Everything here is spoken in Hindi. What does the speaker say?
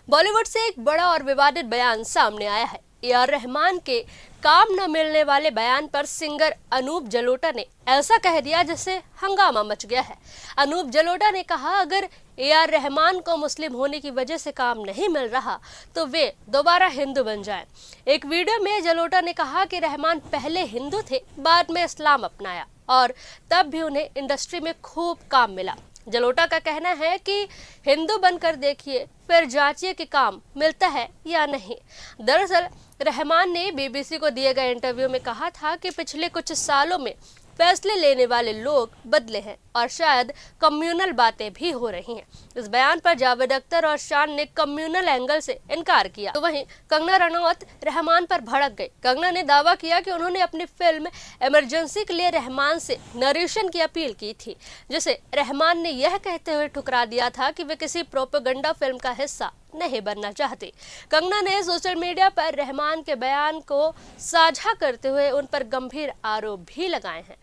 बॉलीवुड से एक बड़ा और विवादित बयान सामने आया है। ए.आर. रहमान के काम न मिलने वाले बयान पर सिंगर अनूप जलोटा ने ऐसा कह दिया जिससे हंगामा मच गया है। अनूप जलोटा ने कहा, अगर ए.आर. रहमान को मुस्लिम होने की वजह से काम नहीं मिल रहा तो वे दोबारा हिंदू बन जाएं। एक वीडियो में जलोटा ने कहा कि रहमान पहले हिंदू थे, बाद में इस्लाम अपनाया और तब भी उन्हें इंडस्ट्री में खूब काम मिला। जलोटा का कहना है कि हिंदू बनकर देखिए, फिर जांचिए कि काम मिलता है या नहीं। दरअसल रहमान ने बीबीसी को दिए गए इंटरव्यू में कहा था कि पिछले कुछ सालों में फैसले लेने वाले लोग बदले हैं और शायद कम्युनल बातें भी हो रही हैं। इस बयान पर जावेद अख्तर और शान ने कम्युनल एंगल से इनकार किया, तो वहीं कंगना रनौत रहमान पर भड़क गई। कंगना ने दावा किया कि उन्होंने अपनी फिल्म इमरजेंसी के लिए रहमान से नरेशन की अपील की थी, जिसे रहमान ने यह कहते हुए ठुकरा दिया था कि वे किसी प्रोपेगेंडा फिल्म का हिस्सा नहीं बनना चाहते। कंगना ने सोशल मीडिया पर रहमान के बयान को साझा करते हुए उन पर गंभीर आरोप भी लगाए हैं।